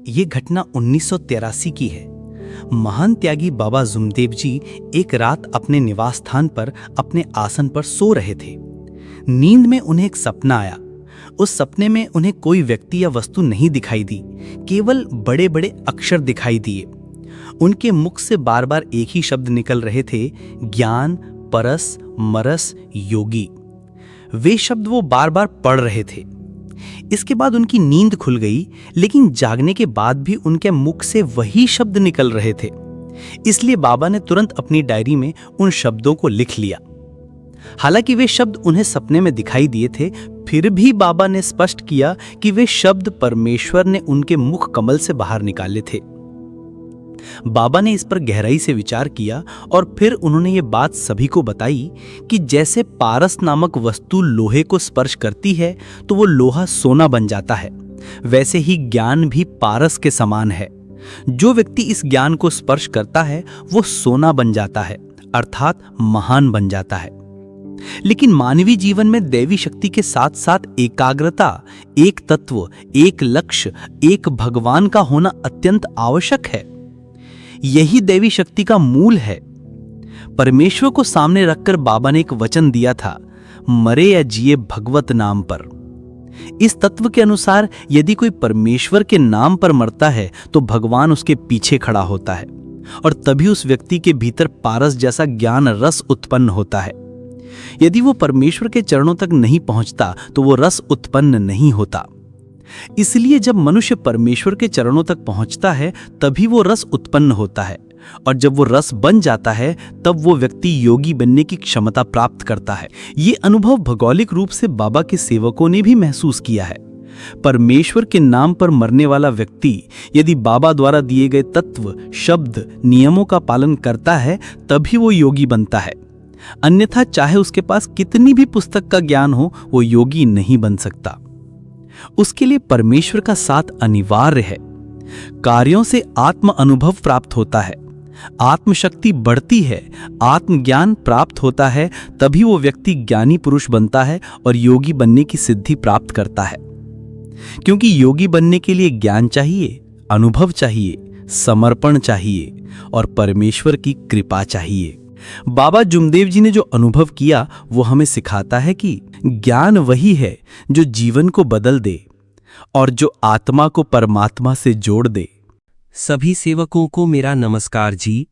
ये घटना 1983 की है। महान त्यागी बाबा जुमदेव जी एक रात अपने निवास स्थान पर अपने आसन पर सो रहे थे। नींद में उन्हें एक सपना आया। उस सपने में उन्हें कोई व्यक्ति या वस्तु नहीं दिखाई दी, केवल बड़े बड़े अक्षर दिखाई दिए। उनके मुख से बार बार एक ही शब्द निकल रहे थे, ज्ञान, परस, मरस, योगी। वे शब्द वो बार बार पढ़ रहे थे। इसके बाद उनकी नींद खुल गई, लेकिन जागने के बाद भी उनके मुख से वही शब्द निकल रहे थे। इसलिए बाबा ने तुरंत अपनी डायरी में उन शब्दों को लिख लिया। हालांकि वे शब्द उन्हें सपने में दिखाई दिए थे, फिर भी बाबा ने स्पष्ट किया कि वे शब्द परमेश्वर ने उनके मुख कमल से बाहर निकाले थे। बाबा ने इस पर गहराई से विचार किया और फिर उन्होंने ये बात सभी को बताई कि जैसे पारस नामक वस्तु लोहे को स्पर्श करती है तो वो लोहा सोना बन जाता है, वैसे ही ज्ञान भी पारस के समान है। जो व्यक्ति इस ज्ञान को स्पर्श करता है वो सोना बन जाता है, अर्थात महान बन जाता है। लेकिन मानवीय जीवन में दैवी शक्ति के साथ साथ एकाग्रता, एक तत्व, एक लक्ष्य, एक भगवान का होना अत्यंत आवश्यक है। यही दैवी शक्ति का मूल है। परमेश्वर को सामने रखकर बाबा ने एक वचन दिया था, मरे या जिए भगवत नाम पर। इस तत्व के अनुसार यदि कोई परमेश्वर के नाम पर मरता है तो भगवान उसके पीछे खड़ा होता है और तभी उस व्यक्ति के भीतर पारस जैसा ज्ञान रस उत्पन्न होता है। यदि वो परमेश्वर के चरणों तक नहीं पहुंचता तो वो रस उत्पन्न नहीं होता। इसलिए जब मनुष्य परमेश्वर के चरणों तक पहुंचता है तभी वो रस उत्पन्न होता है, और जब वो रस बन जाता है तब वो व्यक्ति योगी बनने की क्षमता प्राप्त करता है। ये अनुभव भौगोलिक रूप से बाबा के सेवकों ने भी महसूस किया है। परमेश्वर के नाम पर मरने वाला व्यक्ति यदि बाबा द्वारा दिए गए तत्व, शब्द, नियमों का पालन करता है तभी वो योगी बनता है। अन्यथा चाहे उसके पास कितनी भी पुस्तक का ज्ञान हो, वो योगी नहीं बन सकता। उसके लिए परमेश्वर का साथ अनिवार्य है। कार्यों से आत्म अनुभव प्राप्त होता है, आत्मशक्ति बढ़ती है, आत्मज्ञान प्राप्त होता है, तभी वो व्यक्ति ज्ञानी पुरुष बनता है और योगी बनने की सिद्धि प्राप्त करता है। क्योंकि योगी बनने के लिए ज्ञान चाहिए, अनुभव चाहिए, समर्पण चाहिए और परमेश्वर की कृपा चाहिए। बाबा जुमदेव जी ने जो अनुभव किया वो हमें सिखाता है कि ज्ञान वही है जो जीवन को बदल दे और जो आत्मा को परमात्मा से जोड़ दे। सभी सेवकों को मेरा नमस्कार जी।